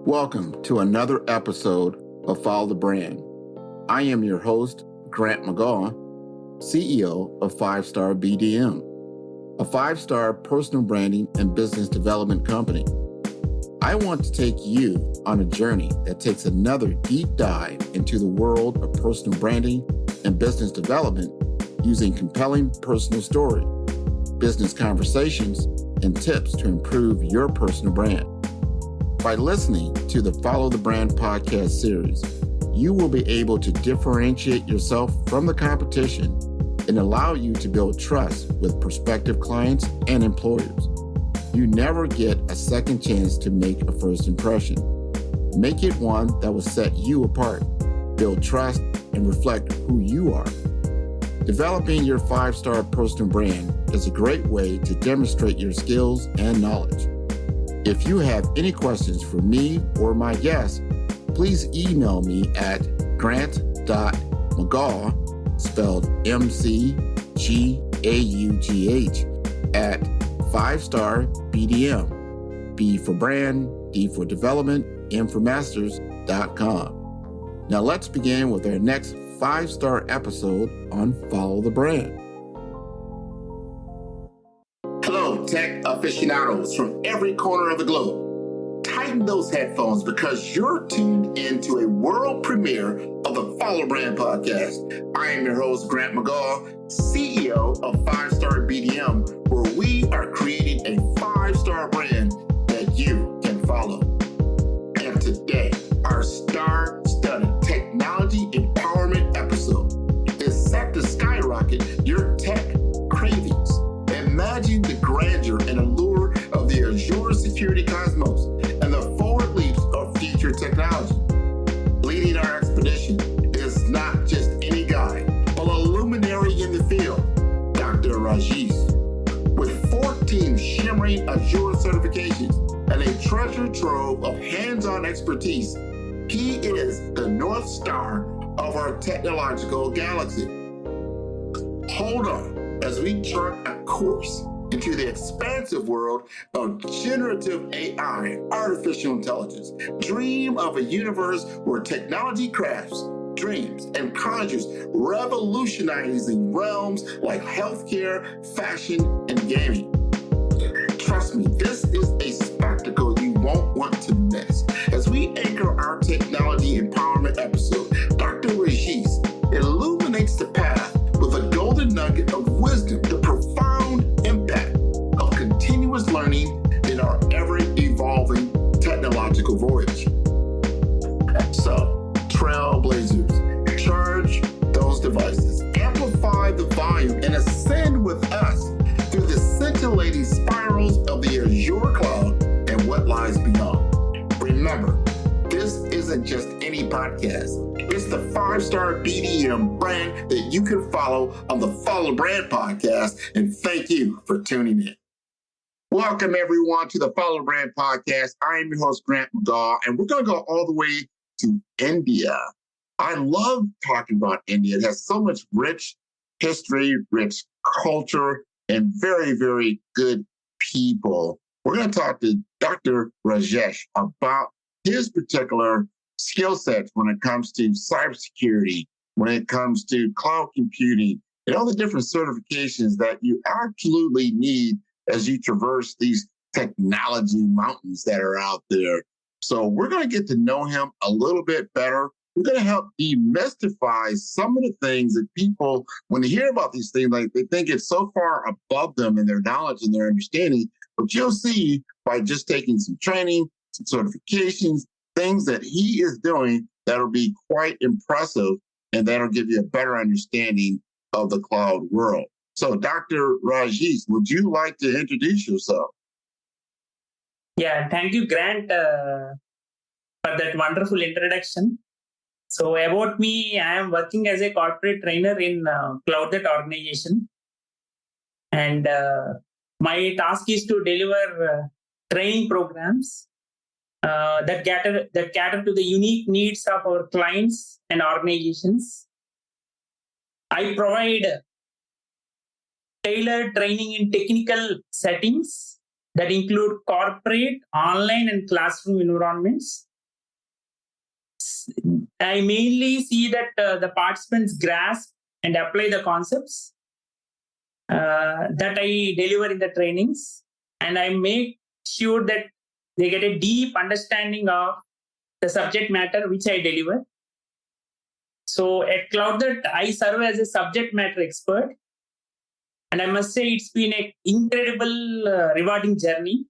Welcome to another episode of Follow the Brand. I am your host, Grant McGaw, CEO of 5-Star BDM, a 5-star personal branding and business development company. I want to take you on a journey that takes another deep dive into the world of personal branding and business development using compelling personal story, business conversations, and tips to improve your personal brand. By listening to the Follow the Brand podcast series, you will be able to differentiate yourself from the competition and allow you to build trust with prospective clients and employers. You never get a second chance to make a first impression. Make it one that will set you apart, build trust, and reflect who you are. Developing your 5-star personal brand is a great way to demonstrate your skills and knowledge. If you have any questions for me or my guests, please email me at grant.mcgaugh, spelled M-C-G-A-U-G-H, at 5-star BDM, B for brand, D for development, M for masters.com. Now let's begin with our next 5-star episode on Follow the Brand. Hello, tech aficionados from every corner of the globe. Tighten those headphones because you're tuned into a world premiere of the Follow Brand podcast. I am your host, Grant McGaugh, CEO of 5-Star BDM, where we are creating a 5-star brand that you can follow. And today, our star-studded technology empowerment episode is set to skyrocket your tech cravings. Imagine the grandeur and allure of the Azure Security cosmos and the forward leaps of future technology. Leading our expedition is not just any guy, but a luminary in the field, Dr. Rajesh. With 14 shimmering Azure certifications and a treasure trove of hands-on expertise, he is the North Star of our technological galaxy. Hold on as we chart a course into the expansive world of generative AI, artificial intelligence. Dream of a universe where technology crafts, dreams, and conjures, revolutionizing realms like healthcare, fashion, and gaming. Trust me, this is a spectacle you won't want to miss. As we anchor our technology empowerment episode, Dr. Rajesh illuminates the path with a golden nugget of wisdom, the profound impact of continuous learning in our ever-evolving technological voyage. So, trailblazers, charge those devices, amplify the volume, and ascend with us through the scintillating spirals of the Azure cloud and what lies beyond. Remember, this isn't just any podcast. It's the 5-star BDM brand that you can follow on the Follow Brand podcast, and thank you for tuning in. Welcome, everyone, to the Follow Brand podcast. I am your host, Grant McGaugh, and we're going to go all the way to India. I love talking about India. It has so much rich history, rich culture, and very, very good people. We're going to talk to Dr. Rajesh about his particular skill sets when it comes to cybersecurity, when it comes to cloud computing, and all the different certifications that you absolutely need as you traverse these technology mountains that are out there. So we're going to get to know him a little bit better. We're going to help demystify some of the things that people, when they hear about these things, like they think it's so far above them in their knowledge and their understanding. But you'll see by just taking some training, some certifications, things that he is doing that'll be quite impressive, and that'll give you a better understanding of the cloud world. So, Dr. Rajesh, would you like to introduce yourself? Yeah, thank you, Grant, for that wonderful introduction. So, about me, I am working as a corporate trainer in Cloudnet organization, and my task is to deliver training programs that cater to the unique needs of our clients and organizations. I provide tailored training in technical settings that include corporate, online, and classroom environments. I mainly see that the participants grasp and apply the concepts that I deliver in the trainings, and I make sure that they get a deep understanding of the subject matter which I deliver. So at CloudNet, I serve as a subject matter expert, and I must say it's been an incredible, rewarding journey.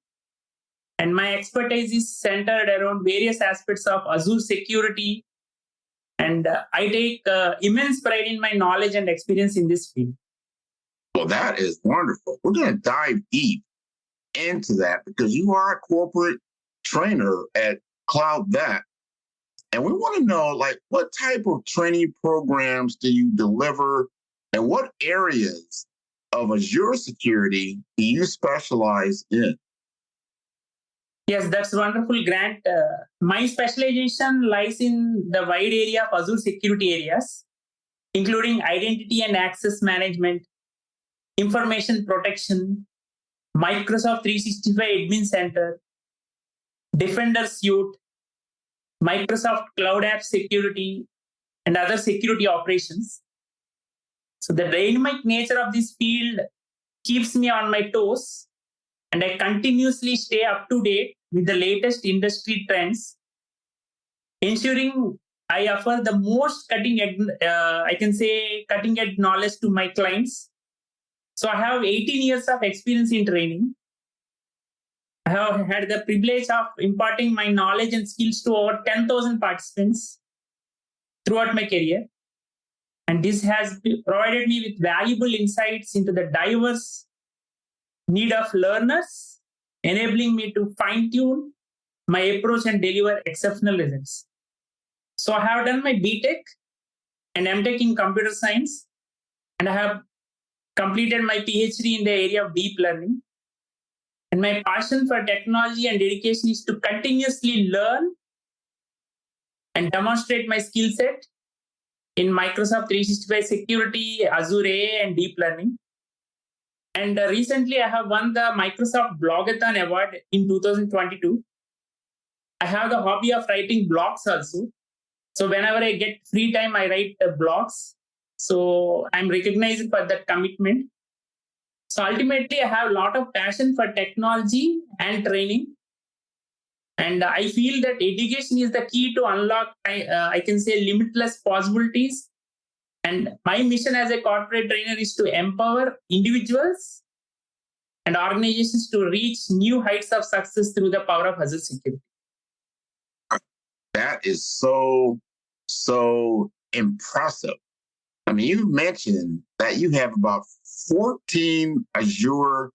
And my expertise is centered around various aspects of Azure security, and I take immense pride in my knowledge and experience in this field. Well, that is wonderful. We're going to dive deep into that because you are a corporate trainer at CloudVet. And we want to know, like, what type of training programs do you deliver and what areas of Azure security do you specialize in? Yes, that's wonderful, Grant. My specialization lies in the wide area of Azure security areas, including identity and access management, information protection, Microsoft 365 Admin Center, Defender Suite, Microsoft Cloud App Security, and other security operations. So the dynamic nature of this field keeps me on my toes, and I continuously stay up to date with the latest industry trends, ensuring I offer the most cutting edge, I can say cutting edge knowledge to my clients. So I have 18 years of experience in training. I have had the privilege of imparting my knowledge and skills to over 10,000 participants throughout my career. And this has provided me with valuable insights into the diverse need of learners, enabling me to fine tune my approach and deliver exceptional results. So I have done my BTech and MTech in computer science, and I have completed my PhD in the area of deep learning. And my passion for technology and dedication is to continuously learn and demonstrate my skill set in Microsoft 365 security, Azure AI, and deep learning. And recently, I have won the Microsoft Blogathon Award in 2022. I have the hobby of writing blogs also. So whenever I get free time, I write blogs. So I'm recognized for that commitment. So ultimately, I have a lot of passion for technology and training. And I feel that education is the key to unlock, I can say, limitless possibilities. And my mission as a corporate trainer is to empower individuals and organizations to reach new heights of success through the power of Azure Security. That is so impressive. I mean, you mentioned that you have about 14 Azure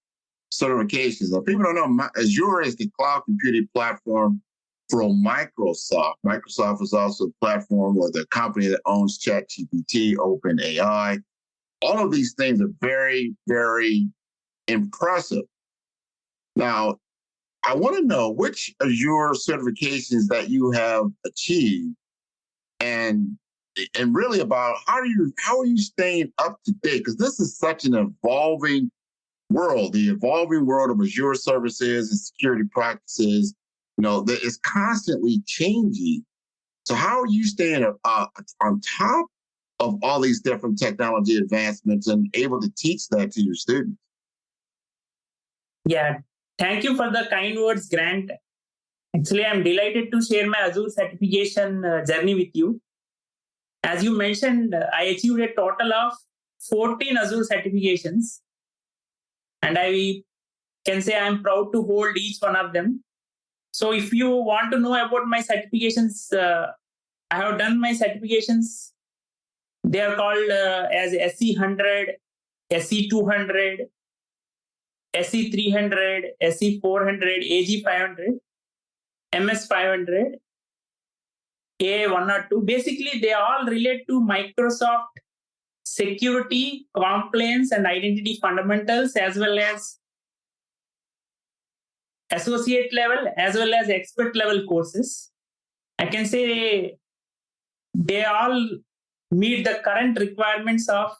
certifications. Now, people don't know Azure is the cloud computing platform from Microsoft. Microsoft is also the platform or the company that owns ChatGPT, OpenAI. All of these things are very, very impressive. Now, I want to know which Azure certifications that you have achieved and really about how are you staying up to date? Because this is such an evolving world, the evolving world of Azure services and security practices, that is constantly changing. So how are you staying on top of all these different technology advancements and able to teach that to your students? Yeah, thank you for the kind words, Grant. Actually, I'm delighted to share my Azure certification journey with you. As you mentioned, I achieved a total of 14 Azure certifications, and I can say I'm proud to hold each one of them. So if you want to know about my certifications, I have done my certifications. They are called as SC100, SC200, SC300, SC400, AG500, MS500, A102. Basically, they all relate to Microsoft security, compliance, and identity fundamentals, as well as associate level, as well as expert level courses. I can say they all meet the current requirements of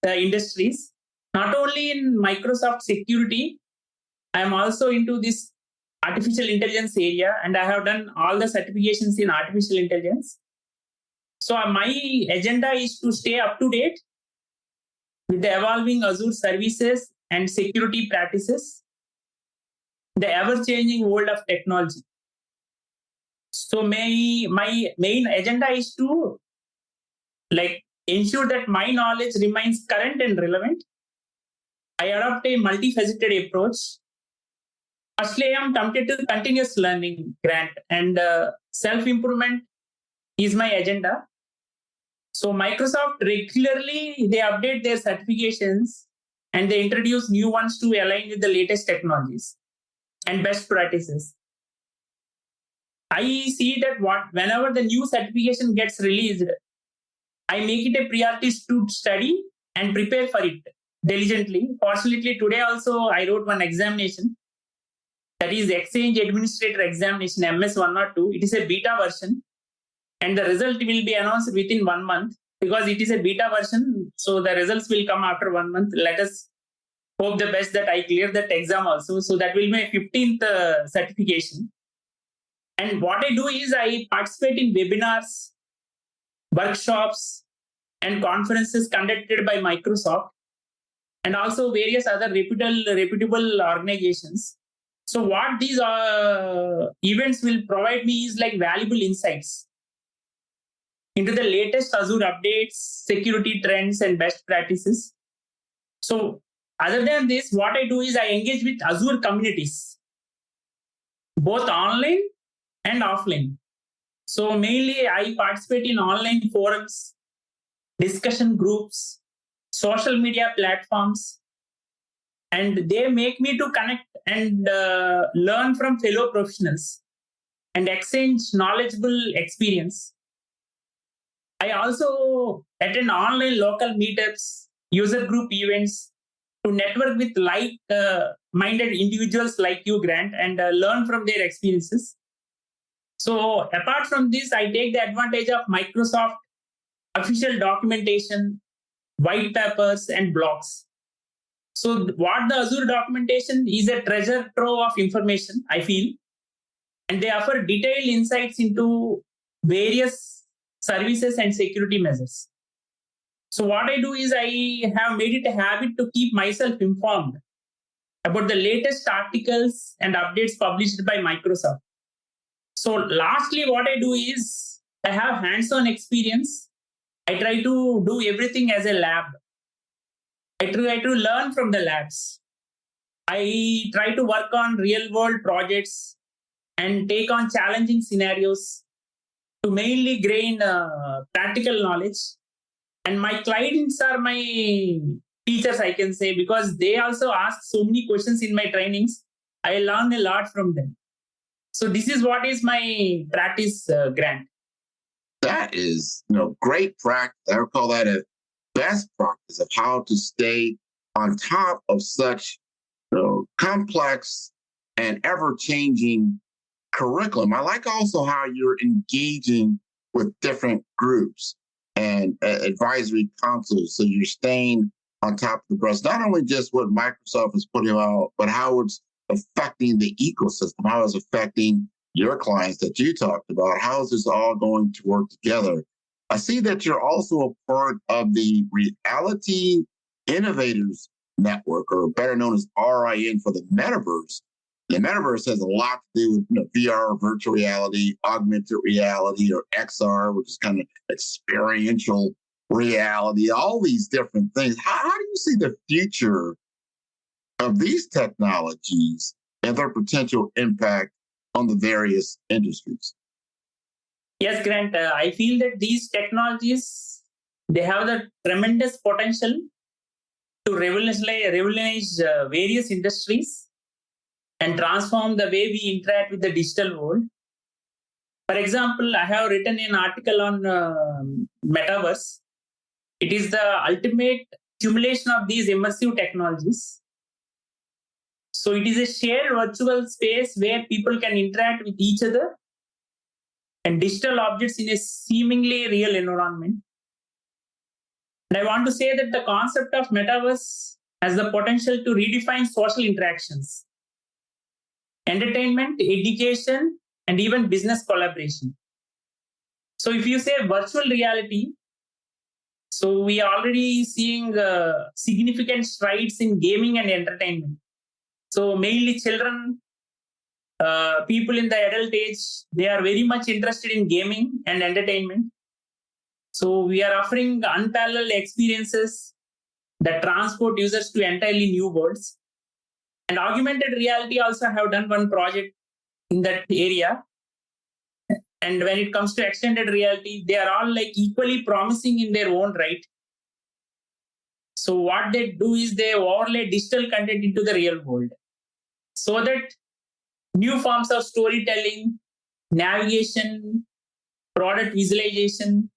the industries. Not only in Microsoft security, I am also into this artificial intelligence area, and I have done all the certifications in artificial intelligence. So my agenda is to stay up to date with the evolving Azure services and security practices, the ever-changing world of technology. So my main agenda is to ensure that my knowledge remains current and relevant. I adopt a multifaceted approach. Firstly, I am committed to continuous learning, Grant, and self-improvement is my agenda. So Microsoft regularly they update their certifications and they introduce new ones to align with the latest technologies and best practices. I see that whenever the new certification gets released, I make it a priority to study and prepare for it diligently. Fortunately, today also I wrote one examination, that is Exchange Administrator Examination MS 1 or 2. It is a beta version, and the result will be announced within 1 month because it is a beta version. So the results will come after 1 month. Let us hope the best that I clear that exam also. So that will be my 15th certification. And what I do is I participate in webinars, workshops, and conferences conducted by Microsoft and also various other reputable organizations. So what these events will provide me is valuable insights into the latest Azure updates, security trends, and best practices. So other than this, what I do is I engage with Azure communities, both online and offline. So mainly I participate in online forums, discussion groups, social media platforms, and they make me to connect and learn from fellow professionals and exchange knowledgeable experience. I also attend online local meetups, user group events to network with like-minded individuals like you, Grant, and learn from their experiences. So apart from this, I take the advantage of Microsoft official documentation, white papers, and blogs. So what the Azure documentation is a treasure trove of information, I feel, and they offer detailed insights into various services and security measures. So what I do is I have made it a habit to keep myself informed about the latest articles and updates published by Microsoft. So lastly, what I do is I have hands-on experience. I try to do everything as a lab. I try to learn from the labs. I try to work on real-world projects and take on challenging scenarios to mainly gain practical knowledge. And my clients are my teachers, I can say, because they also ask so many questions in my trainings. I learn a lot from them. So this is what is my practice, Grant. That is, great practice. I would call that a best practice of how to stay on top of such complex and ever-changing curriculum. I like also how you're engaging with different groups and advisory councils. So you're staying on top of the breast, not only just what Microsoft is putting out, but how it's affecting the ecosystem, how it's affecting your clients that you talked about. How is this all going to work together? I see that you're also a part of the Reality Innovators Network, or better known as RIN for the metaverse. The metaverse has a lot to do with VR, virtual reality, augmented reality, or XR, which is kind of experiential reality, all these different things. How do you see the future of these technologies and their potential impact on the various industries? Yes, Grant, I feel that these technologies, they have the tremendous potential to revolutionize various industries and transform the way we interact with the digital world. For example, I have written an article on metaverse. It is the ultimate accumulation of these immersive technologies. So it is a shared virtual space where people can interact with each other and digital objects in a seemingly real environment. And I want to say that the concept of metaverse has the potential to redefine social interactions, entertainment, education, and even business collaboration. So if you say virtual reality, so we are already seeing significant strides in gaming and entertainment. So mainly children, people in the adult age, they are very much interested in gaming and entertainment. So we are offering unparalleled experiences that transport users to entirely new worlds. And augmented reality also have done one project in that area. And when it comes to extended reality, they are all like equally promising in their own right. So what they do is they overlay digital content into the real world so that new forms of storytelling, navigation, product visualization,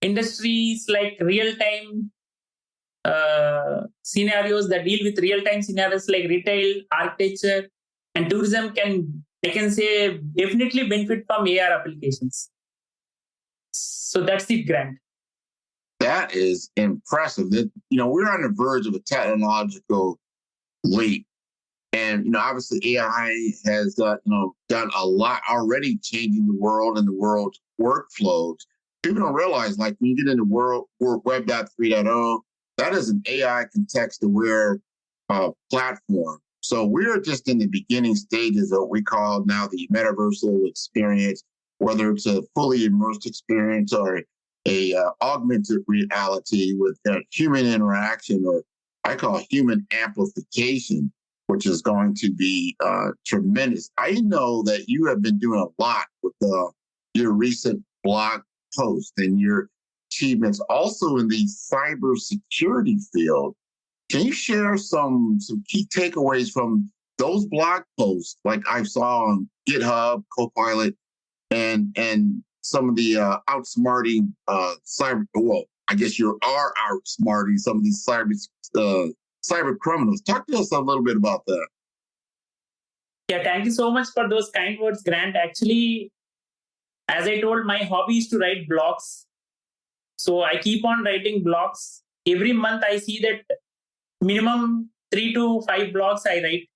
industries like real-time scenarios that deal with real-time scenarios like retail, architecture, and tourism can, I can say, definitely benefit from AR applications. So that's it, Grant. That is impressive. That, we're on the verge of a technological leap. And, obviously AI has done a lot already changing the world and the world's workflows. People don't realize, like, when you get into Web 3.0, that is an AI context-aware platform. So we're just in the beginning stages of what we call now the metaversal experience, whether it's a fully immersed experience or a augmented reality with human interaction, or I call human amplification, which is going to be tremendous. I know that you have been doing a lot with your recent blog post and your achievements also in the cybersecurity field. Can you share some key takeaways from those blog posts, like I saw on GitHub, Copilot, and some of the outsmarting cyber? Well, I guess you are outsmarting some of these cyber criminals. Talk to us a little bit about that. Yeah, thank you so much for those kind words, Grant. Actually, as I told, my hobby is to write blogs. So I keep on writing blogs. Every month I see that minimum 3 to 5 blogs I write.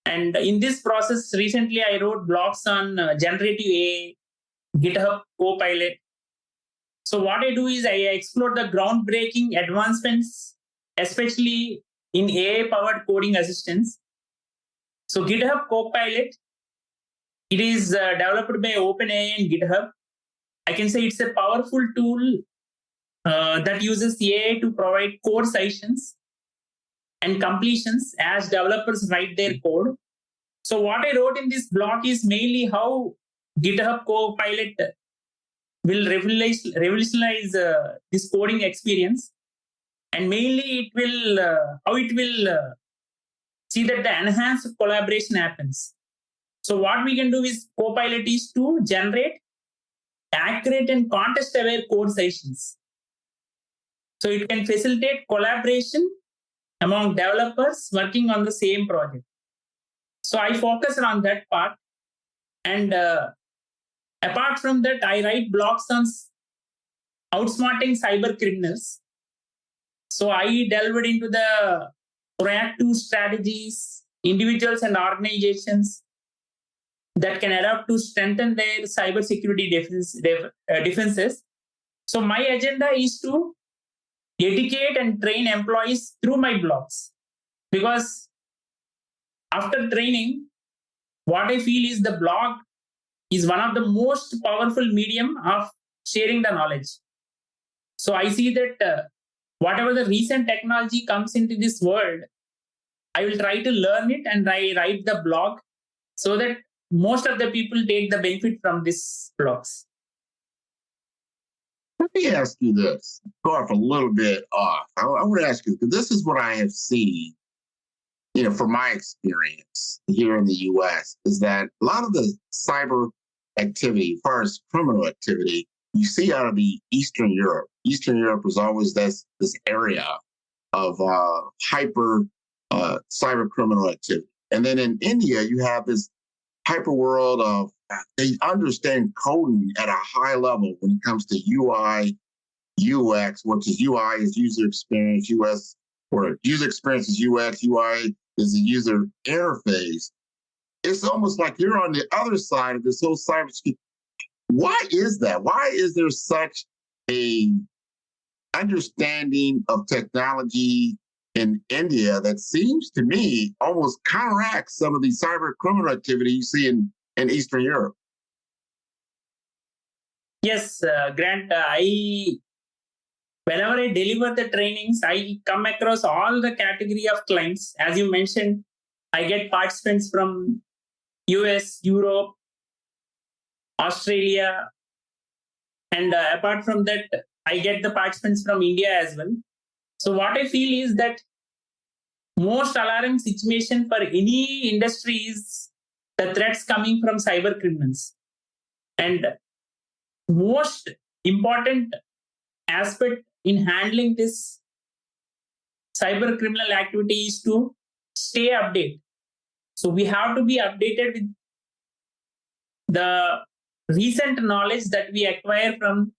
And in this process, recently I wrote blogs on generative AI, GitHub Copilot. So what I do is I explore the groundbreaking advancements, especially in AI-powered coding assistance. So GitHub Copilot, it is developed by OpenAI and GitHub. I can say it's a powerful tool that uses AI to provide code sessions and completions as developers write their code. So what I wrote in this blog is mainly how GitHub Copilot will revolutionize this coding experience, and mainly it will how it will see that the enhanced collaboration happens. So what we can do is Copilot is to generate accurate and context-aware code sessions. So it can facilitate collaboration among developers working on the same project. So I focus on that part. And apart from that, I write blogs on outsmarting cyber criminals. So I delved into the proactive strategies, individuals and organizations that can adapt to strengthen their cybersecurity defenses. So my agenda is to educate and train employees through my blogs, because after training, what I feel is the blog is one of the most powerful medium of sharing the knowledge. So I see that whatever the recent technology comes into this world, I will try to learn it and I write the blog so that most of the people take the benefit from these blogs. Let me ask you this, go off a little bit off. I want to ask you, because this is what I have seen, from my experience here in the US, is that a lot of the cyber activity, as far as criminal activity, you see out of the Eastern Europe. Eastern Europe is always this area of hyper cyber criminal activity. And then in India, you have this hyper world of they understand coding at a high level when it comes to UI, UX, which is UI is user experience, US, or user experience is UX, UI is the user interface. It's almost like you're on the other side of this whole cybersecurity. Why is that? Why is there such a understanding of technology in India that seems to me almost counteracts some of the cyber criminal activity you see in Eastern Europe? Yes, Grant, whenever I deliver the trainings, I come across all the category of clients. As you mentioned, I get participants from US, Europe, Australia, and apart from that, I get the participants from India as well. So what I feel is that most alarming situation for any industry is the threats coming from cyber criminals. And most important aspect in handling this cyber criminal activity is to stay updated. So we have to be updated with the recent knowledge that we acquire from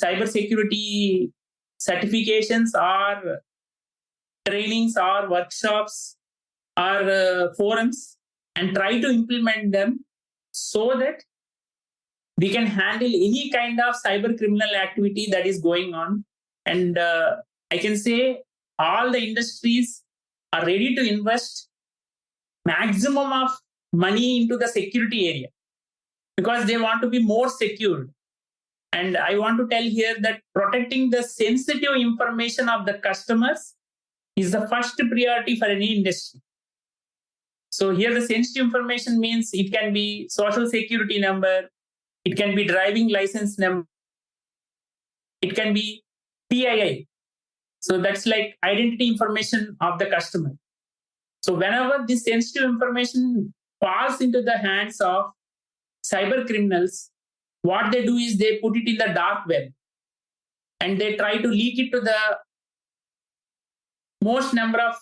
cybersecurity certifications or trainings or workshops or forums, and try to implement them so that we can handle any kind of cyber criminal activity that is going on. And I can say all the industries are ready to invest maximum of money into the security area because they want to be more secure. And I want to tell here that protecting the sensitive information of the customers is the first priority for any industry. So here the sensitive information means it can be social security number, it can be driving license number, it can be PII. So that's like identity information of the customer. So whenever this sensitive information falls into the hands of cyber criminals, what they do is they put it in the dark web and they try to leak it to the most number of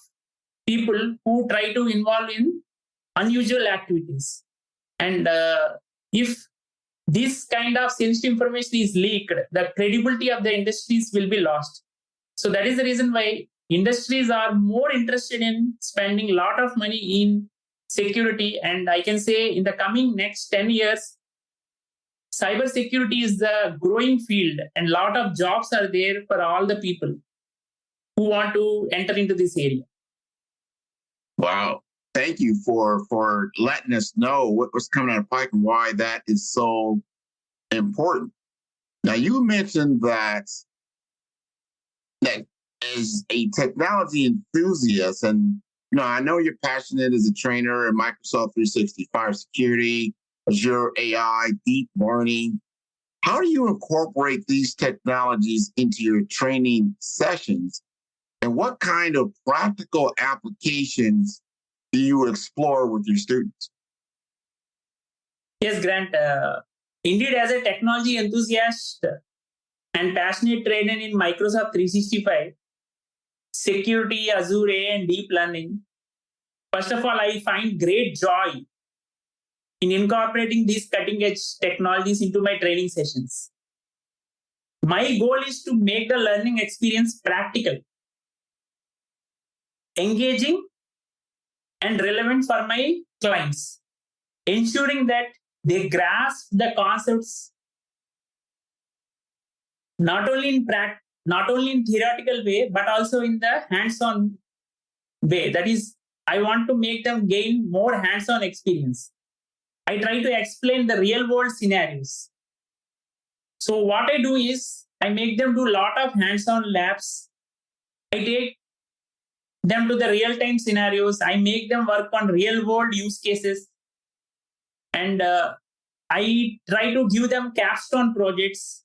people who try to involve in unusual activities. And if this kind of sensitive information is leaked, the credibility of the industries will be lost. So that is the reason why industries are more interested in spending a lot of money in security. And I can say in the coming next 10 years, cybersecurity is the growing field and a lot of jobs are there for all the people who want to enter into this area. Wow. Thank you for letting us know what's coming out of pike and why that is so important. Now you mentioned that as a technology enthusiast, and I know you're passionate as a trainer in Microsoft 365 security, Azure AI, deep learning. How do you incorporate these technologies into your training sessions? And what kind of practical applications do you explore with your students? Yes, Grant. Indeed, as a technology enthusiast and passionate trainer in Microsoft 365, security, Azure AI, and deep learning, first of all, I find great joy in incorporating these cutting edge technologies into my training sessions. My goal is to make the learning experience practical, engaging, and relevant for my clients, ensuring that they grasp the concepts not only in theoretical way, but also in the hands-on way. That is, I want to make them gain more hands-on experience. I try to explain the real world scenarios. So what I do is I make them do a lot of hands-on labs. I take them to the real-time scenarios. I make them work on real-world use cases. And I try to give them capstone projects.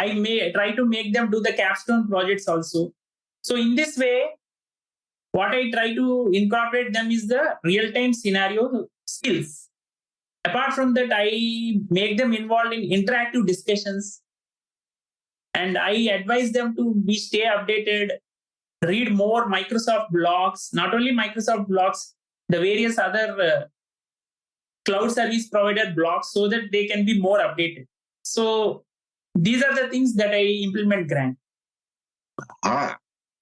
I may try to make them do the capstone projects also. So in this way, what I try to incorporate them is the real-time scenario skills. Apart from that, I make them involved in interactive discussions and I advise them to be stay updated, read more Microsoft blogs, not only Microsoft blogs, the various other cloud service provider blogs so that they can be more updated. So these are the things that I implement, Grant. Ah,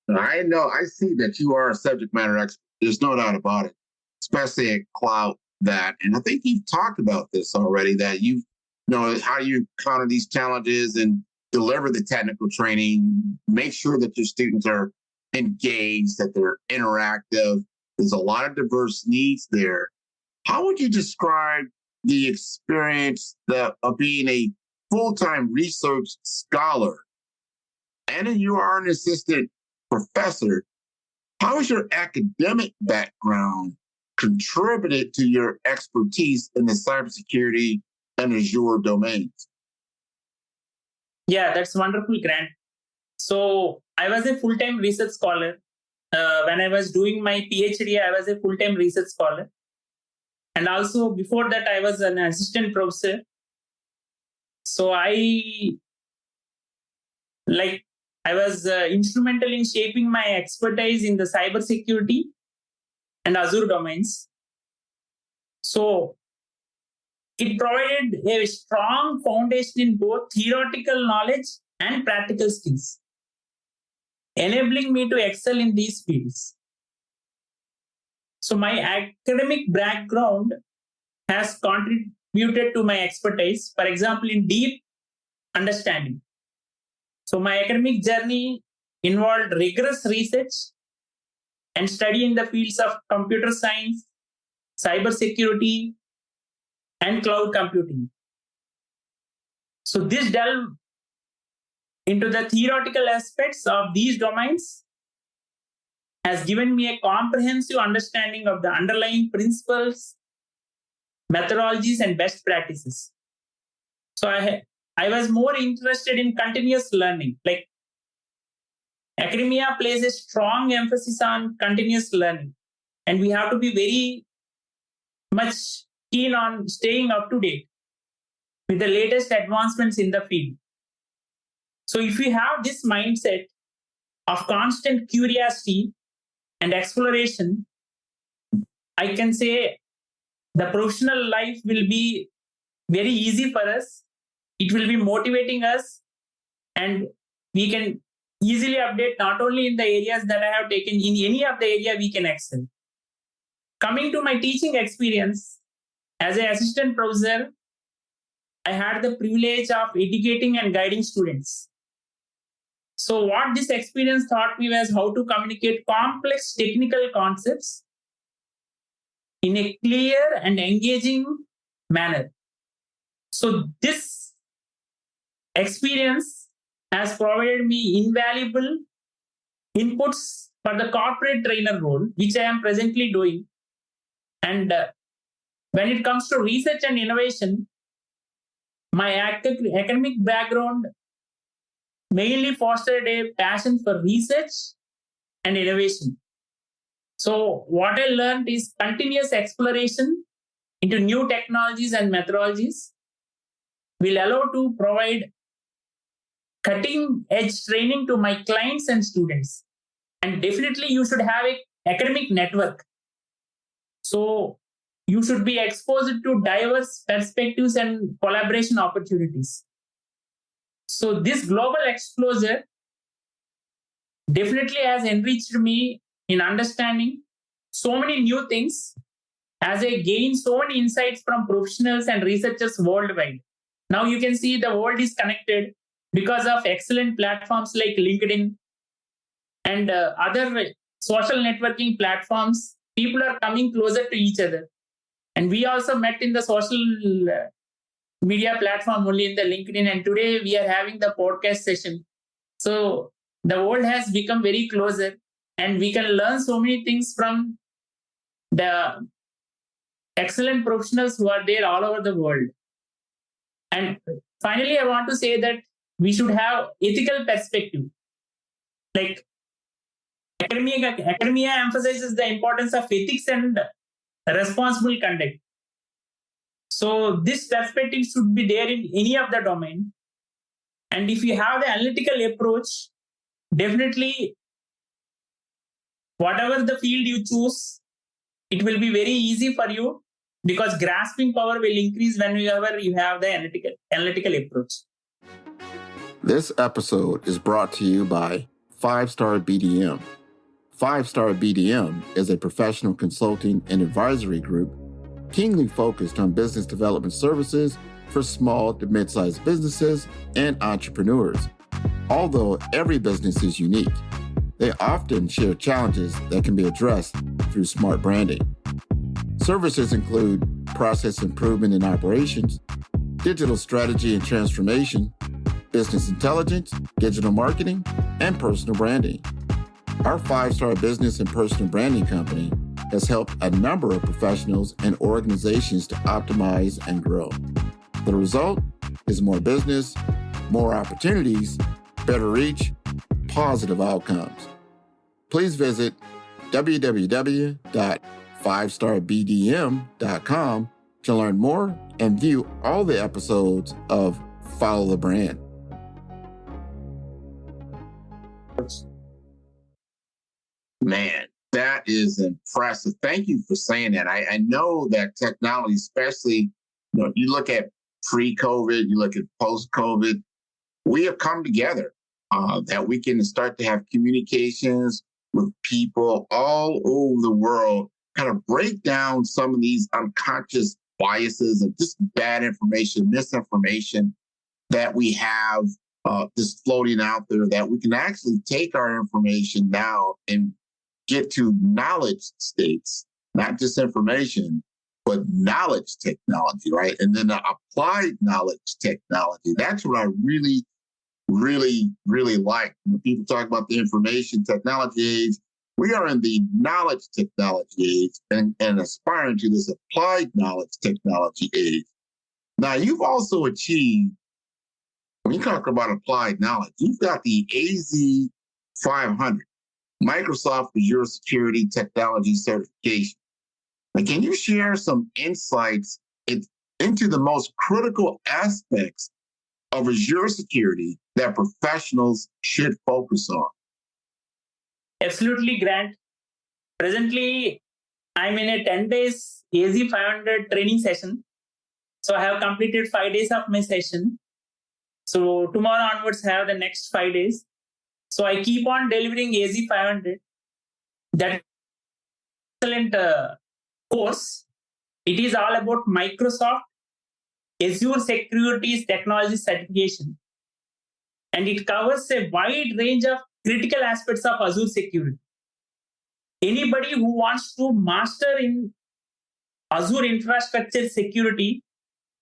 I know. I see that you are a subject matter expert. There's no doubt about it, especially at cloud that. And I think you've talked about this already, that you've how you counter these challenges and deliver the technical training, make sure that your students are engaged, that they're interactive. There's a lot of diverse needs there. How would you describe the experience of being a full-time research scholar? And then you are an assistant professor. How has your academic background contributed to your expertise in the cybersecurity and Azure domains? Yeah, that's wonderful, Grant. So I was a full-time research scholar. When I was doing my PhD, I was a full-time research scholar. And also before that, I was an assistant professor. So I was instrumental in shaping my expertise in the cybersecurity and Azure domains. So it provided a strong foundation in both theoretical knowledge and practical skills, enabling me to excel in these fields. So my academic background has contributed to my expertise, for example, in deep understanding. So my academic journey involved rigorous research and study in the fields of computer science, cybersecurity, and cloud computing. So this delved into the theoretical aspects of these domains has given me a comprehensive understanding of the underlying principles, methodologies, and best practices. So I was more interested in continuous learning. Like academia plays a strong emphasis on continuous learning, and we have to be very much keen on staying up to date with the latest advancements in the field. So if we have this mindset of constant curiosity and exploration, I can say the professional life will be very easy for us. It will be motivating us, and we can easily update not only in the areas that I have taken, in any of the area we can excel. Coming to my teaching experience, as an assistant professor, I had the privilege of educating and guiding students. So what this experience taught me was how to communicate complex technical concepts in a clear and engaging manner. So this experience has provided me invaluable inputs for the corporate trainer role, which I am presently doing. And when it comes to research and innovation, my academic background mainly fostered a passion for research and innovation. So what I learned is continuous exploration into new technologies and methodologies will allow to provide cutting edge training to my clients and students. And definitely you should have an academic network. So you should be exposed to diverse perspectives and collaboration opportunities. So this global exposure definitely has enriched me in understanding so many new things as I gain so many insights from professionals and researchers worldwide. Now you can see the world is connected because of excellent platforms like LinkedIn and other social networking platforms. People are coming closer to each other. And we also met in the social media platform only in the LinkedIn. And today we are having the podcast session. So the world has become very closer, and we can learn so many things from the excellent professionals who are there all over the world. And finally, I want to say that we should have ethical perspective. Like academia emphasizes the importance of ethics and responsible conduct. So this perspective should be there in any of the domain. And if you have the analytical approach, definitely whatever the field you choose, it will be very easy for you because grasping power will increase whenever you have the analytical approach. This episode is brought to you by 5-Star BDM. 5-Star BDM is a professional consulting and advisory group keenly focused on business development services for small to mid-sized businesses and entrepreneurs. Although every business is unique, they often share challenges that can be addressed through smart branding. Services include process improvement in operations, digital strategy and transformation, business intelligence, digital marketing, and personal branding. Our 5-star business and personal branding company has helped a number of professionals and organizations to optimize and grow. The result is more business, more opportunities, better reach, positive outcomes. Please visit www.5starbdm.com to learn more and view all the episodes of Follow the Brand. Man, that is impressive. Thank you for saying that. I know that technology, especially, you look at pre-COVID, you look at post-COVID, we have come together that we can start to have communications with people all over the world, kind of break down some of these unconscious biases and just bad information, misinformation that we have just floating out there, that we can actually take our information now and get to knowledge states, not just information, but knowledge technology, right? And then the applied knowledge technology. That's what I really, really, really like. When people talk about the information technology age, we are in the knowledge technology age and aspiring to this applied knowledge technology age. Now, you've also achieved, when you talk about applied knowledge, you've got the AZ 500, Microsoft Azure Security Technology Certification. Now, can you share some insights into the most critical aspects of Azure Security that professionals should focus on? Absolutely, Grant. Presently, I'm in a 10 days AZ 500 training session. So I have completed 5 days of my session. So tomorrow onwards, I have the next 5 days. So I keep on delivering AZ 500. That excellent course. It is all about Microsoft Azure Security's technology certification. And it covers a wide range of critical aspects of Azure security. Anybody who wants to master in Azure infrastructure security,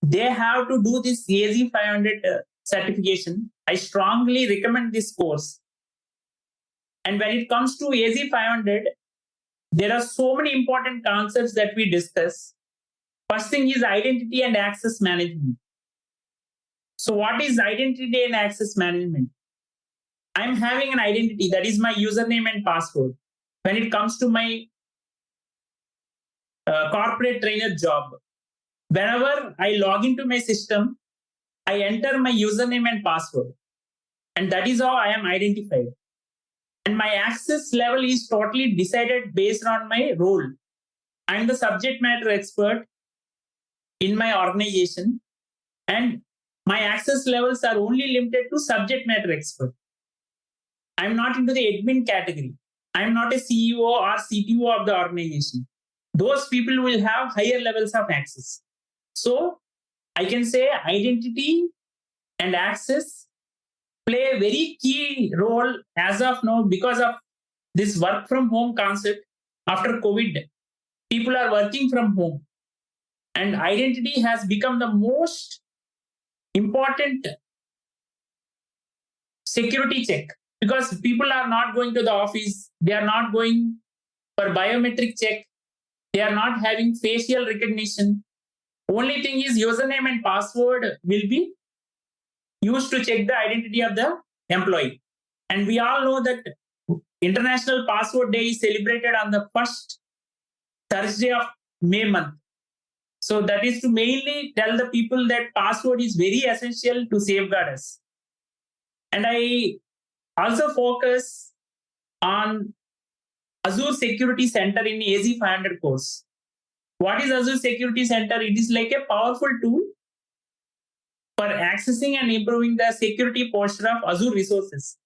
they have to do this AZ 500 certification. I strongly recommend this course. And when it comes to AZ 500, there are so many important concepts that we discuss. First thing is identity and access management. So what is identity and access management? I'm having an identity, that is my username and password. When it comes to my corporate trainer job, whenever I log into my system, I enter my username and password. And that is how I am identified. And my access level is totally decided based on my role. I'm the subject matter expert in my organization, and my access levels are only limited to subject matter expert. I'm not into the admin category. I'm not a CEO or CTO of the organization. Those people will have higher levels of access. So I can say identity and access play a very key role as of now because of this work from home concept. After COVID, people are working from home, and identity has become the most important security check because people are not going to the office. They are not going for biometric check. They are not having facial recognition. Only thing is username and password will be used to check the identity of the employee. And we all know that International Password Day is celebrated on the first Thursday of May month. So that is to mainly tell the people that password is very essential to safeguard us. And I also focus on Azure Security Center in AZ 500 course. What is Azure Security Center? It is like a powerful tool for accessing and improving the security posture of Azure resources.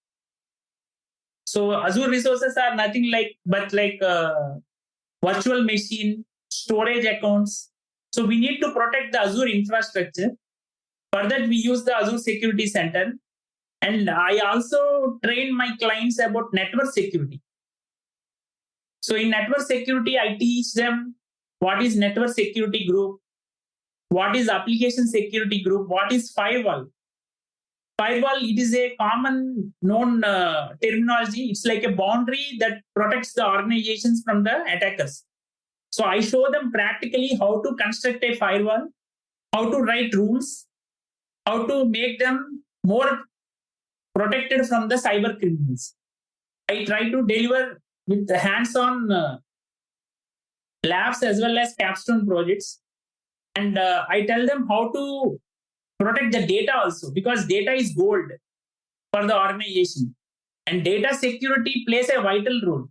So Azure resources are nothing but virtual machine, storage accounts. So we need to protect the Azure infrastructure. For that, we use the Azure Security Center. And I also train my clients about network security. So in network security, I teach them what is network security group, what is application security group, what is firewall. Firewall, it is a common known terminology. It's like a boundary that protects the organizations from the attackers. So I show them practically how to construct a firewall, how to write rules, how to make them more protected from the cyber criminals. I try to deliver with the hands-on labs as well as capstone projects. And I tell them how to protect the data also, because data is gold for the organization. And data security plays a vital role.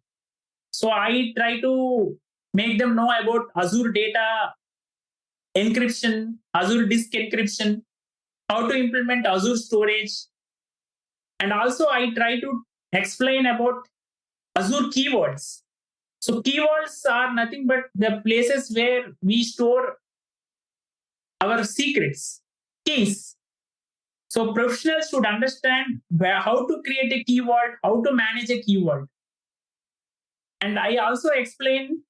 So I try to make them know about Azure data encryption, Azure disk encryption, how to implement Azure storage. And also I try to explain about Azure keywords. So keywords are nothing but the places where we store our secrets, keys. So professionals should understand how to create a keyword, how to manage a keyword. And I also explain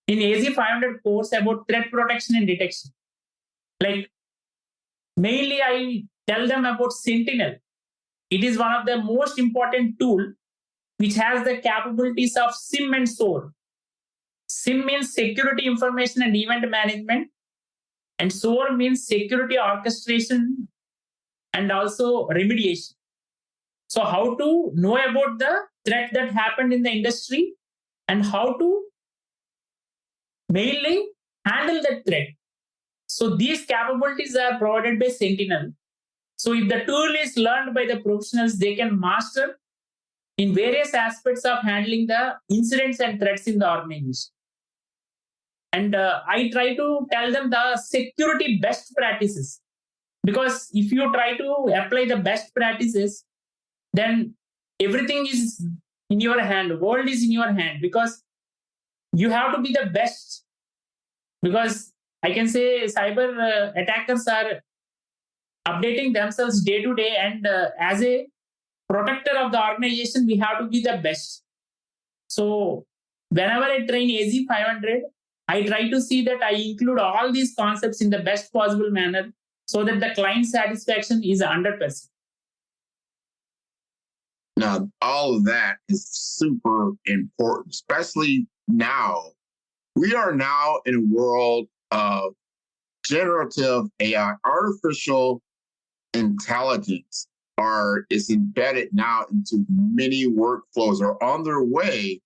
in AZ500 course about threat protection and detection. Like mainly I tell them about Sentinel. It is one of the most important tool which has the capabilities of SIM and SOAR. SIM means security information and event management, and SOAR means security orchestration and also remediation. So how to know about the threat that happened in the industry and how to mainly handle that threat. So these capabilities are provided by Sentinel. So if the tool is learned by the professionals, they can master in various aspects of handling the incidents and threats in the organization. And I try to tell them the security best practices, because if you try to apply the best practices, then everything is in your hand, world is in your hand, because you have to be the best. Because I can say cyber attackers are updating themselves day to day, and as a protector of the organization, we have to be the best. So whenever I train AZ500, I try to see that I include all these concepts in the best possible manner so that the client satisfaction is 100%. Now, all of that is super important, especially now. We are now in a world of generative AI, artificial intelligence is embedded now into many workflows, or on their way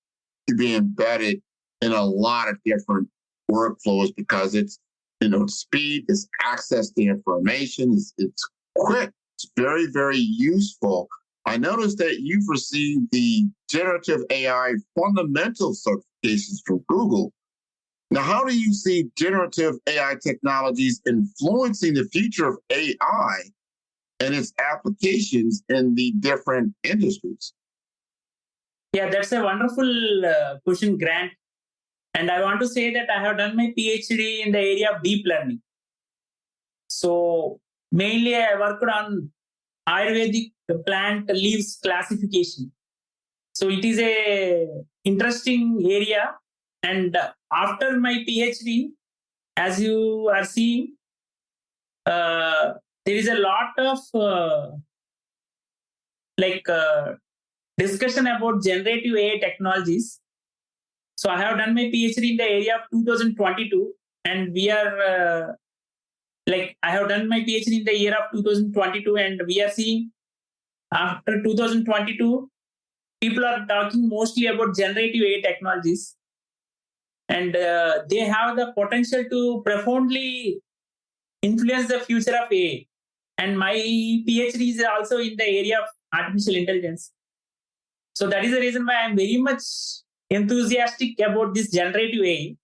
to be embedded in a lot of different workflows, because it's, speed, it's access to information, it's quick, it's very, very useful. I noticed that you've received the generative AI fundamental certifications from Google. Now, how do you see generative AI technologies influencing the future of AI and its applications in the different industries? Yeah, that's a wonderful question, Grant. And I want to say that I have done my PhD in the area of deep learning. So mainly I worked on Ayurvedic plant leaves classification. So it is a interesting area. And after my PhD, as you are seeing, there is a lot of discussion about generative AI technologies. So I have done my PhD in the area of 2022, and we are I have done my PhD in the year of 2022, and we are seeing after 2022, people are talking mostly about generative AI technologies, and they have the potential to profoundly influence the future of AI. And my PhD is also in the area of artificial intelligence. So that is the reason why I'm very much enthusiastic about this generative AI.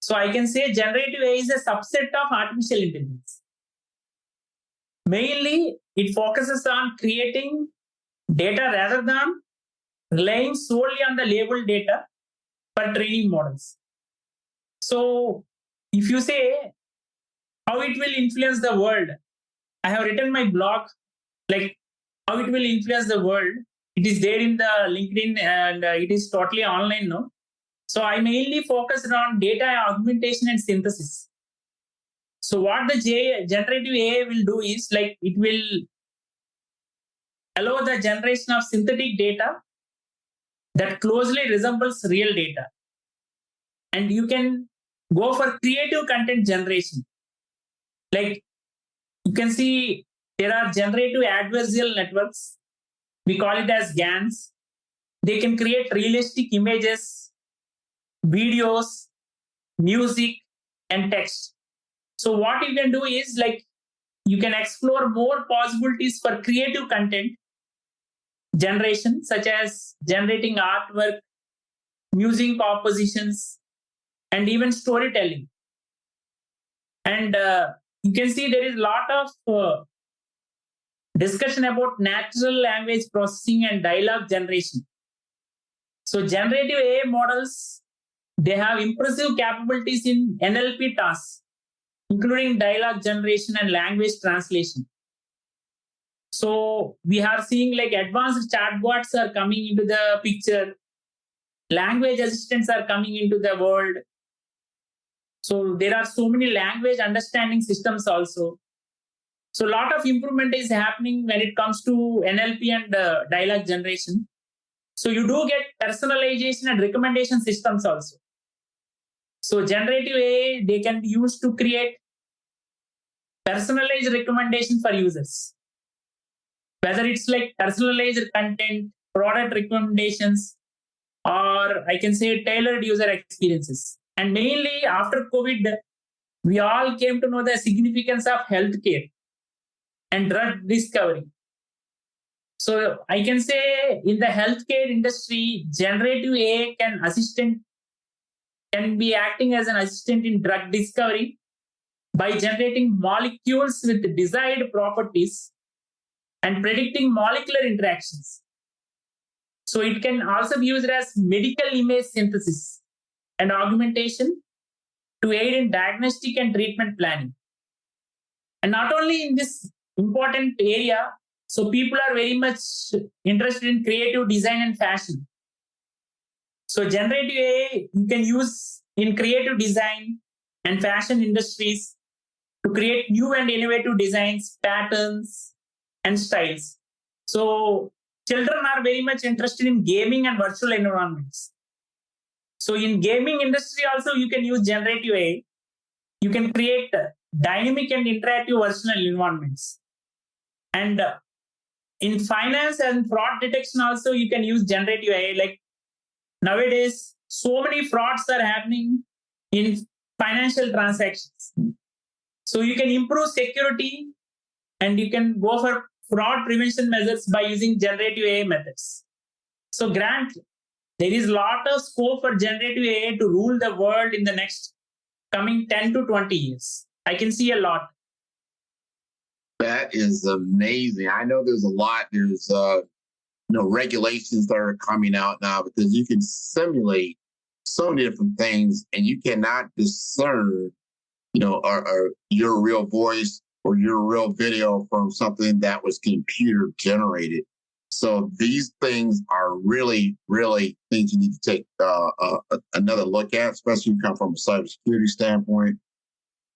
So I can say generative AI is a subset of artificial intelligence. Mainly, it focuses on creating data rather than relying solely on the labeled data for training models. So if you say how it will influence the world. I have written my blog, like how it will influence the world. It is there in the LinkedIn and it is totally online now. So I mainly focused on data augmentation and synthesis. So what the generative AI will do is like it will allow the generation of synthetic data that closely resembles real data. And you can go for creative content generation. Like you can see there are generative adversarial networks. We call it as GANs. They can create realistic images, videos, music, and text. So what you can do is like you can explore more possibilities for creative content generation, such as generating artwork, music compositions, and even storytelling. And you can see there is a lot of discussion about natural language processing and dialogue generation. So generative AI models, they have impressive capabilities in NLP tasks, including dialogue generation and language translation. So we are seeing like advanced chatbots are coming into the picture, language assistants are coming into the world. So there are so many language understanding systems also. So a lot of improvement is happening when it comes to NLP and dialogue generation. So you do get personalization and recommendation systems also. So generative AI, they can be used to create personalized recommendation for users. Whether it's like personalized content, product recommendations, or I can say tailored user experiences. And mainly after COVID, we all came to know the significance of healthcare and drug discovery. So I can say in the healthcare industry, generative AI can be acting as an assistant in drug discovery by generating molecules with desired properties and predicting molecular interactions. So it can also be used as medical image synthesis and augmentation to aid in diagnostic and treatment planning. And not only in this important area, so people are very much interested in creative design and fashion. So generative AI you can use in creative design and fashion industries to create new and innovative designs, patterns, and styles. So children are very much interested in gaming and virtual environments. So in gaming industry also you can use generative AI. You can create dynamic and interactive virtual environments. And in finance and fraud detection also you can use generative AI. Like nowadays, so many frauds are happening in financial transactions. So you can improve security and you can go for fraud prevention measures by using generative AI methods. So Grant, there is a lot of scope for generative AI to rule the world in the next coming 10 to 20 years. I can see a lot. That is amazing. I know there's a lot. There's regulations that are coming out now because you can simulate so many different things, and you cannot discern, or your real voice or your real video from something that was computer generated. So these things are really, really things you need to take another look at, especially if you come from a cybersecurity standpoint.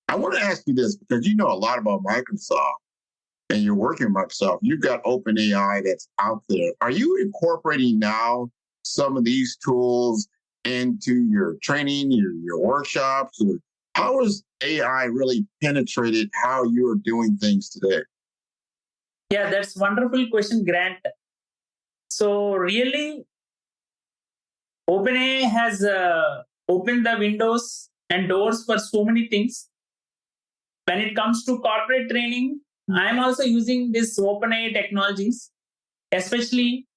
I want to ask you this because you know a lot about Microsoft and you're working with Microsoft. You've got OpenAI that's out there. Are you incorporating now some of these tools into your training, your workshops? Or how has AI really penetrated how you're doing things today? Yeah, that's wonderful question, Grant. So really, OpenAI has opened the windows and doors for so many things. When it comes to corporate training, I'm also using this OpenAI technologies, especially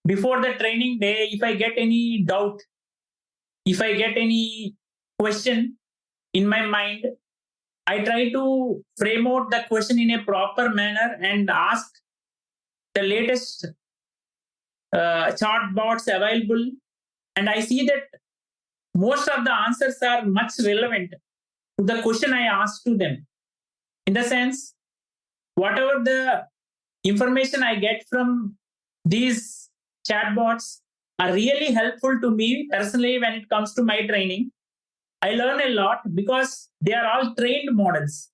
before the training day. If I get any doubt, if I get any question in my mind, I try to frame out the question in a proper manner and ask the latest chatbots available. And I see that most of the answers are much relevant to the question I asked to them. In the sense, whatever the information I get from these chatbots are really helpful to me personally when it comes to my training. I learn a lot because they are all trained models.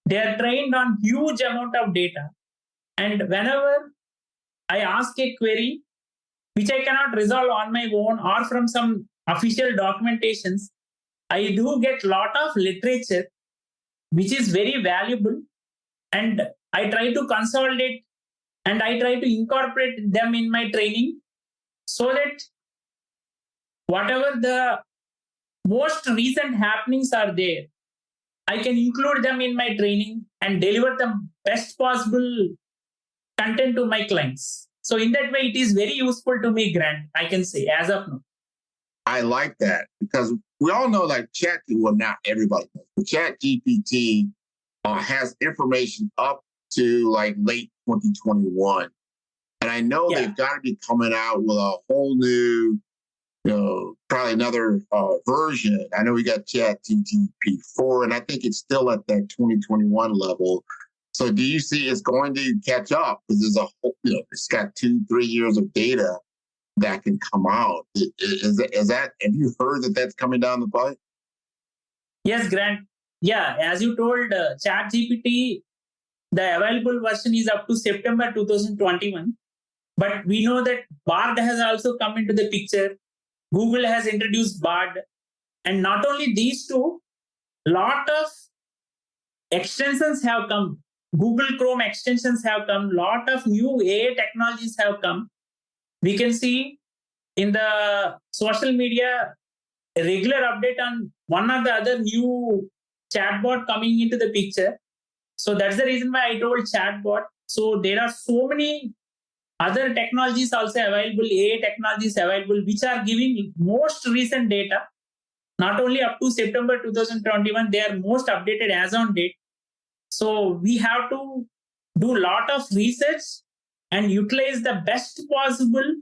They are trained on huge amount of data. And whenever I ask a query which I cannot resolve on my own or from some official documentations, I do get lot of literature which is very valuable, and I try to consolidate and I try to incorporate them in my training so that whatever the most recent happenings are there, I can include them in my training and deliver the best possible content to my clients. So in that way, it is very useful to me, Grant, I can say, as of now. I like that because we all know like well, not everybody knows, but Chat GPT has information up to like late 2021. And I know they've got to be coming out with a whole new, probably another version. I know we got Chat GPT 4, and I think it's still at that 2021 level. So do you see it's going to catch up? Because there's a whole, it's got 2-3 years of data that can come out. Is that, have you heard that that's coming down the pipe? Yes, Grant. Yeah, as you told, Chat GPT, the available version is up to September 2021. But we know that Bard has also come into the picture. Google has introduced Bard. And not only these two, lot of extensions have come. Google Chrome extensions have come. Lot of new AI technologies have come. We can see in the social media a regular update on one or the other new chatbot coming into the picture. So that's the reason why I told chatbot. So there are so many other technologies also available, AI technologies available, which are giving most recent data, not only up to September 2021, they are most updated as on date. So we have to do a lot of research and utilize the best possible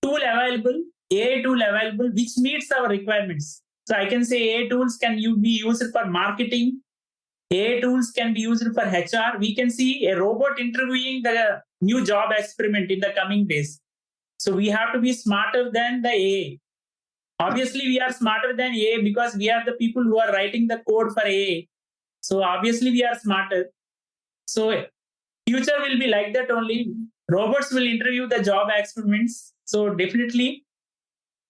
tool available, AI tool available, which meets our requirements. So I can say AI tools can be used for marketing, AI tools can be used for HR. We can see a robot interviewing the new job experiment in the coming days. So we have to be smarter than the AI. Obviously, we are smarter than AI because we are the people who are writing the code for AI. So obviously, we are smarter. So future will be like that only. Robots will interview the job experiments. So definitely,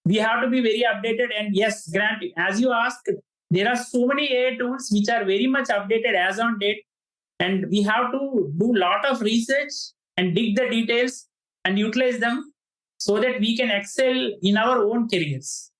we have to be very updated. And yes, Grant, as you asked, there are so many AI tools which are very much updated as on date. And we have to do a lot of research and dig the details and utilize them so that we can excel in our own careers.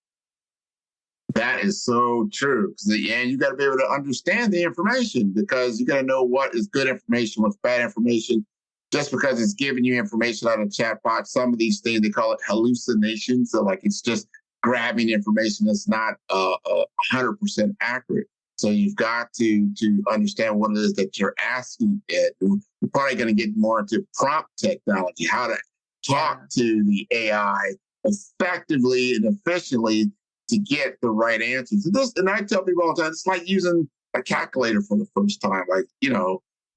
That is so true. And you got to be able to understand the information because you got to know what is good information, what's bad information. Just because it's giving you information out of chatbot, some of these things, they call it hallucinations. So like it's just grabbing information that's not 100% accurate. So you've got to understand what it is that you're asking it. We're probably going to get more into prompt technology, how to talk to the AI effectively and efficiently to get the right answers. And I tell people all the time, it's like using a calculator for the first time. Like,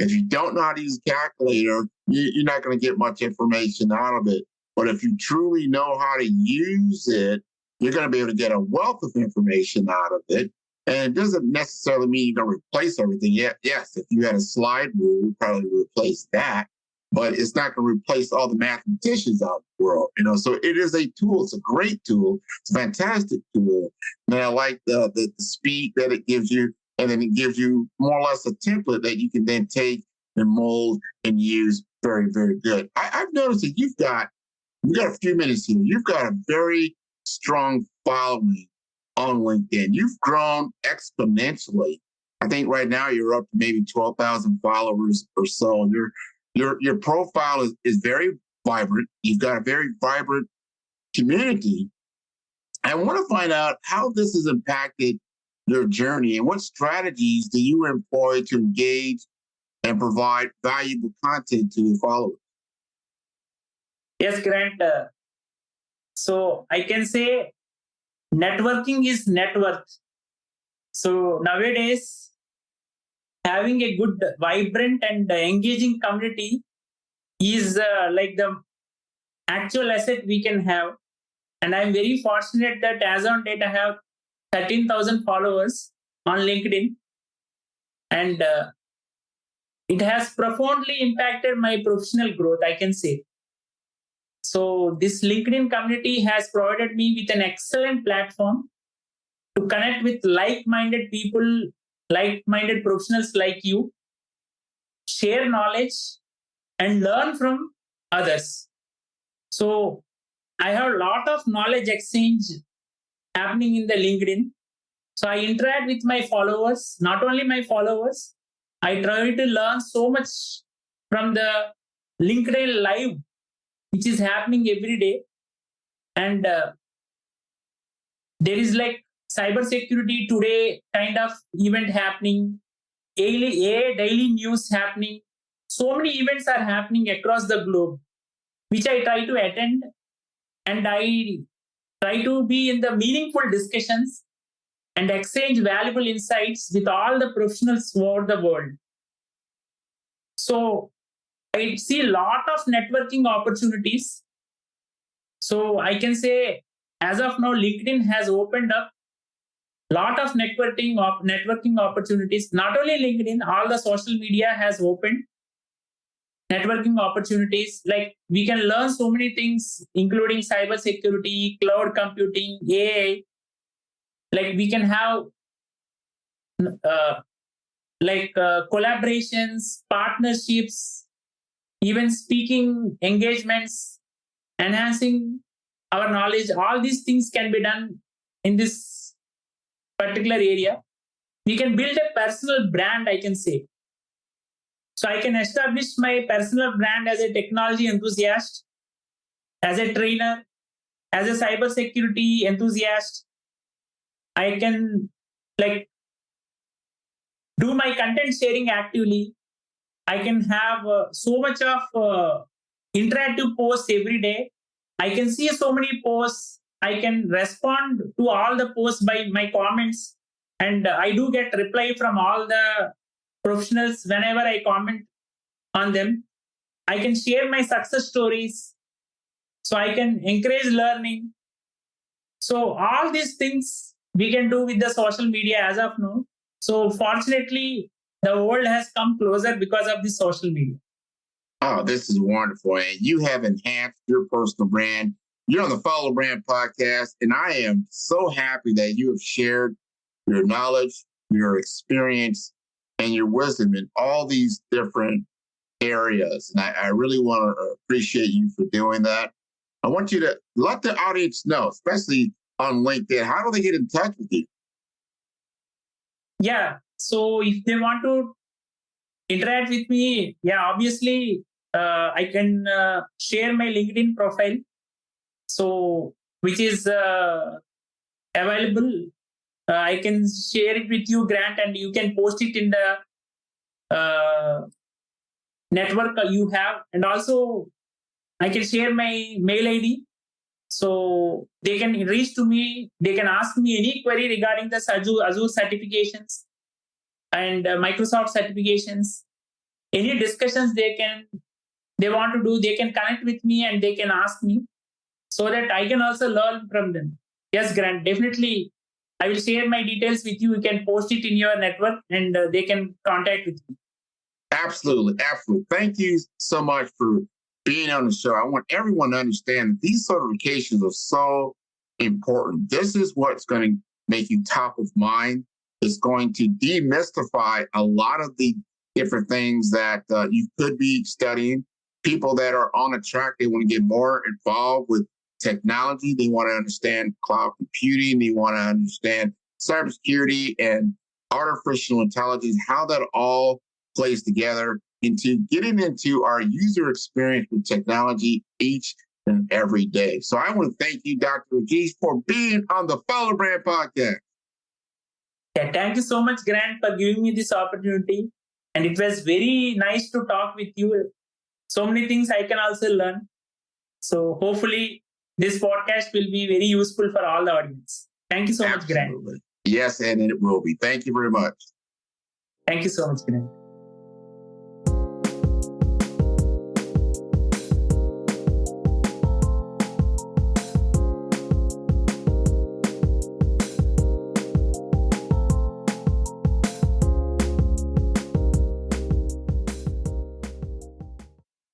if you don't know how to use a calculator, you're not going to get much information out of it. But if you truly know how to use it, you're going to be able to get a wealth of information out of it. And it doesn't necessarily mean you're going to replace everything. Yes, if you had a slide rule, you'd probably replace that. But it's not going to replace all the mathematicians out in the world, So it is a tool. It's a great tool. It's a fantastic tool. And I like the speed that it gives you. And then it gives you more or less a template that you can then take and mold and use very, very good. I've noticed that we've got a few minutes here. You've got a very strong following on LinkedIn. You've grown exponentially. I think right now you're up to maybe 12,000 followers or so. Your profile is very vibrant. You've got a very vibrant community. I want to find out how this has impacted your journey and what strategies do you employ to engage and provide valuable content to your followers? Yes, Grant. So I can say networking is net worth. So nowadays, having a good, vibrant, and engaging community is like the actual asset we can have. And I'm very fortunate that as on date, I have 13,000 followers on LinkedIn. And it has profoundly impacted my professional growth, I can say. So, this LinkedIn community has provided me with an excellent platform to connect with like minded people, like minded professionals like you, share knowledge, and learn from others. So, I have a lot of knowledge exchange happening in the LinkedIn. So, I interact with my followers, not only my followers, I try to learn so much from the LinkedIn Live, which is happening every day. And there is like cybersecurity today kind of event happening, daily news happening. So many events are happening across the globe, which I try to attend, and I try to be in the meaningful discussions and exchange valuable insights with all the professionals over the world. So I see a lot of networking opportunities. So I can say, as of now, LinkedIn has opened up lot of networking opportunities. Not only LinkedIn, all the social media has opened networking opportunities. Like we can learn so many things, including cyber security, cloud computing, AI. Like we can have uh, collaborations, partnerships, even speaking engagements, enhancing our knowledge. All these things can be done in this particular area. We can build a personal brand, I can say. So I can establish my personal brand as a technology enthusiast, as a trainer, as a cybersecurity enthusiast. I can like do my content sharing actively. I can have so much of interactive posts every day. I can see so many posts. I can respond to all the posts by my comments. And I do get reply from all the professionals whenever I comment on them. I can share my success stories. So I can encourage learning. So all these things we can do with the social media as of now. So fortunately, the world has come closer because of the social media. Oh, this is wonderful. And you have enhanced your personal brand. You're on the Follow Brand podcast, and I am so happy that you have shared your knowledge, your experience, and your wisdom in all these different areas. And I really want to appreciate you for doing that. I want you to let the audience know, especially on LinkedIn, how do they get in touch with you? Yeah. So if they want to interact with me, yeah, obviously I can share my LinkedIn profile. So which is available. I can share it with you, Grant, and you can post it in the network you have. And also I can share my mail ID. So they can reach to me. They can ask me any query regarding the Azure certifications and Microsoft certifications. Any discussions they want to do, they can connect with me and they can ask me so that I can also learn from them. Yes, Grant, definitely. I will share my details with you. You can post it in your network and they can contact with me. Absolutely. Absolutely. Thank you so much for being on the show. I want everyone to understand that these certifications are so important. This is what's going to make you top of mind. It's going to demystify a lot of the different things that you could be studying. People that are on a track, they want to get more involved with technology. They want to understand cloud computing. They want to understand cybersecurity and artificial intelligence, how that all plays together into getting into our user experience with technology each and every day. So I want to thank you, Dr. Rajesh, for being on the Follow Brand podcast. Yeah, thank you so much, Grant, for giving me this opportunity. And it was very nice to talk with you. So many things I can also learn. So hopefully this podcast will be very useful for all the audience. Thank you so much, Grant. Absolutely. Yes, and it will be. Thank you very much. Thank you so much, Grant.